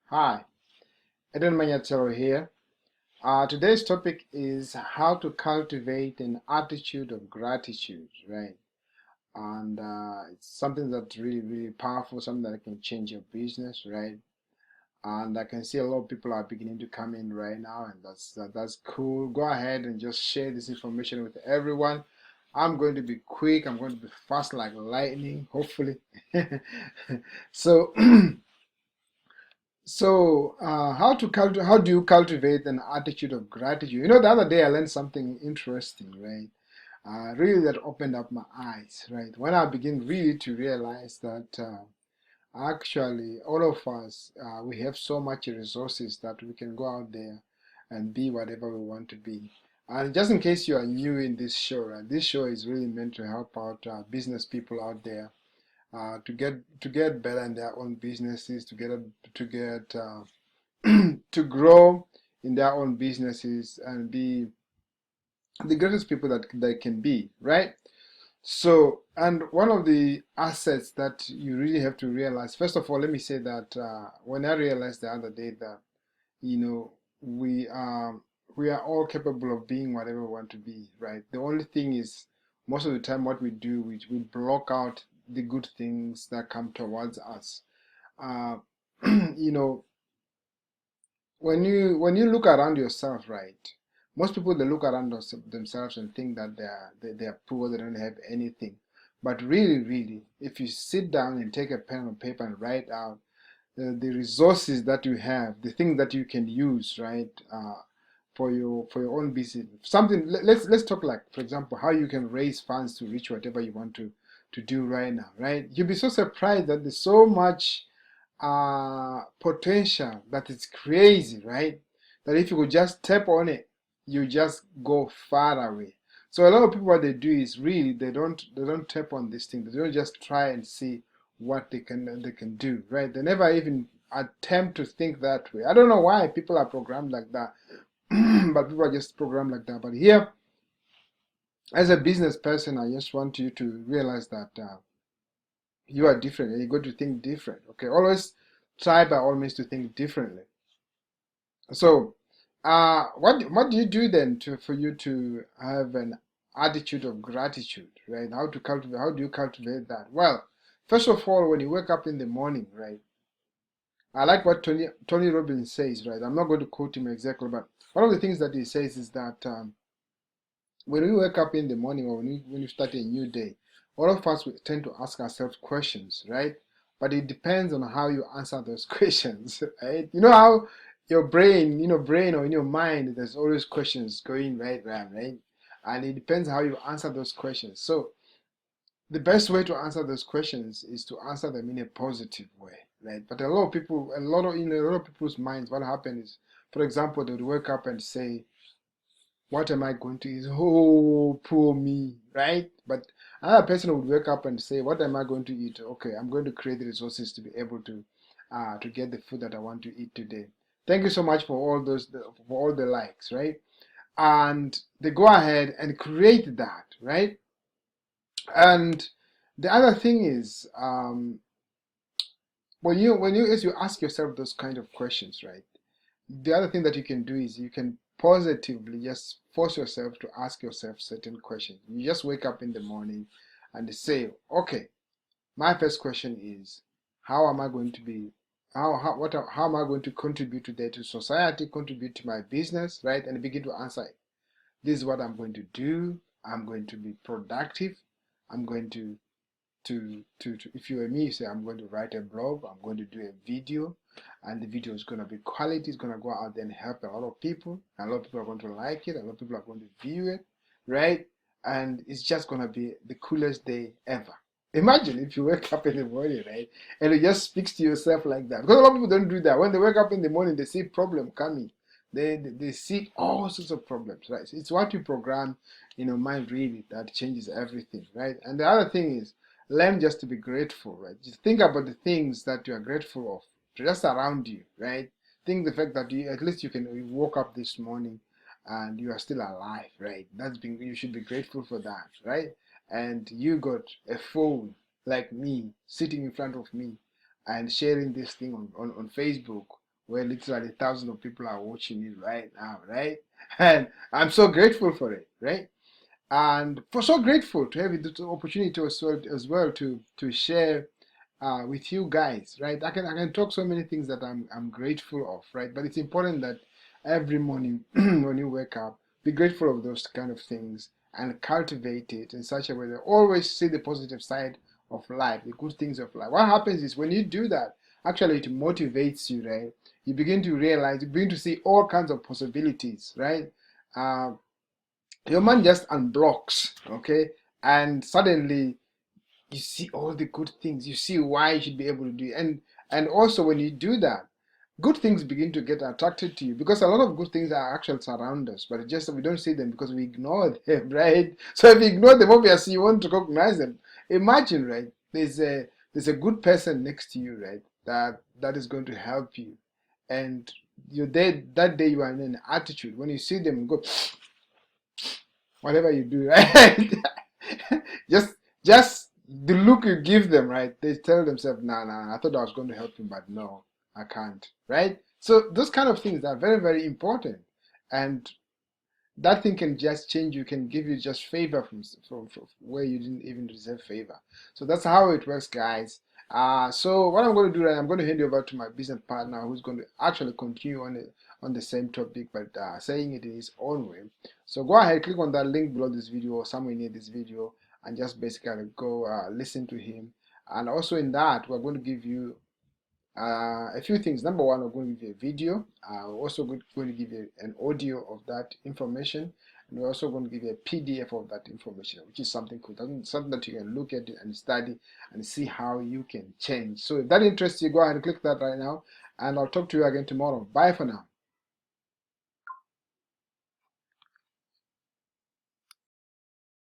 Hi, Adrian Manyathelo here. Today's topic is how to cultivate an attitude of gratitude, right? And it's something that's really, really powerful, something that can change your business, right? And I can see a lot of people are beginning to come in right now, and that's cool. Go ahead and just share this information with everyone. I'm going to be quick. I'm going to be fast like lightning, hopefully. So. How do you cultivate an attitude of gratitude? The other day I learned something interesting, right? Really that opened up my eyes, right? When I begin really to realize that actually all of us we have so much resources that we can go out there and be whatever we want to be. And just in case you are new in this show, right? This show is really meant to help out business people out there to get better in their own businesses, to get to grow in their own businesses and be the greatest people that they can be, right? So, and one of the assets that you really have to realize, first of all, let me say that when I realized the other day that, you know, we are we are all capable of being whatever we want to be, right? The only thing is, most of the time, what we do, we block out the good things that come towards us. Uh, you know, when you look around yourself, right? Most people they look around themselves and think that they are poor, they don't have anything. But really, really, if you sit down and take a pen and paper and write out the resources that you have, the things that you can use, right, for your own business. Something. Let's talk like, for example, how you can raise funds to reach whatever you want to do right now, right? You'll be so surprised that there's so much potential that is crazy, right? That if you could just tap on it, you just go far away. So a lot of people, what they do is really they don't tap on this thing. They don't just try and see what they can do, right? They never even attempt to think that way. I don't know why people are programmed like that, but people are just programmed like that. But here, as a business person, I just want you to realize that you are different and you're going to think different. Okay, always try by all means to think differently. So, what do you do then for you to have an attitude of gratitude, right? How do you cultivate that? Well, first of all, when you wake up in the morning, right? I like what Tony Robbins says, right? I'm not going to quote him exactly, but one of the things that he says is that when we wake up in the morning or when you start a new day, all of us we tend to ask ourselves questions, right? But it depends on how you answer those questions, right? You know how your brain, brain or in your mind, there's always questions going right around, right? And it depends how you answer those questions. So the best way to answer those questions is to answer them in a positive way, right? But a lot of people, a lot of people's minds, what happens is, for example, they would wake up and say, what am I going to eat? Oh, poor me, right? But another person would wake up and say, what am I going to eat? Okay, I'm going to create the resources to be able to get the food that I want to eat today. Thank you so much for all the likes, right? And they go ahead and create that, right? And the other thing is, as you ask yourself those kind of questions, right? The other thing that you can do is you can positively just force yourself to ask yourself certain questions. You just wake up in the morning and say, okay, my first question is, how am I going to be, how am I going to contribute today to society, contribute to my business, right? And begin to answer it. This is what I'm going to do. I'm going to be productive. I'm going to if you were me, you say I'm going to write a blog, I'm going to do a video, and the video is going to be quality, it's going to go out there and help a lot of people, and a lot of people are going to like it, a lot of people are going to view it, right? And it's just going to be the coolest day ever. Imagine if you wake up in the morning, right, and it just speaks to yourself like that. Because a lot of people don't do that. When they wake up in the morning, they see problem coming. They see all sorts of problems, right? So it's what you program in your mind really that changes everything, right? And the other thing is, learn just to be grateful, right? Just think about the things that you are grateful of, just around you, right? Think the fact that you at least you woke up this morning and you are still alive, right? You should be grateful for that, right? And you got a phone like me sitting in front of me and sharing this thing on Facebook where literally thousands of people are watching it right now, right? And I'm so grateful for it, right? And for so grateful to have the opportunity as well to share with you guys, right? I can talk so many things that I'm grateful of, right? But it's important that every morning when you wake up, be grateful of those kind of things and cultivate it in such a way that always see the positive side of life, the good things of life. What happens is when you do that, actually it motivates you, right? You begin to realize, you begin to see all kinds of possibilities, right? Uh, your mind just unblocks, okay, and suddenly you see all the good things, you see why you should be able to do it. And also when you do that, good things begin to get attracted to you, because a lot of good things are actually surround us, but it's just that we don't see them because we ignore them. Right? So if you ignore them, obviously you want to recognize them. Imagine, right, there's a good person next to you, right, that is going to help you, and you're there that day, you are in an attitude when you see them, you go whatever you do, right? just just the look you give them, right? They tell themselves, nah, nah, I thought I was going to help him, but no, I can't, right? So those kind of things are very, very important. And that thing can just change you, can give you just favor from where you didn't even deserve favor. So that's how it works, guys. So what I'm going to do, I'm going to hand you over to my business partner, who's going to actually continue on the same topic, but saying it in his own way. So go ahead, click on that link below this video or somewhere near this video, and just basically go listen to him. And also in that, we're going to give you a few things. Number one, we're going to give you a video. We're also going to give you an audio of that information, and we're also going to give you a PDF of that information, which is something cool, something that you can look at it and study and see how you can change. So if that interests you, go ahead and click that right now, and I'll talk to you again tomorrow. Bye for now.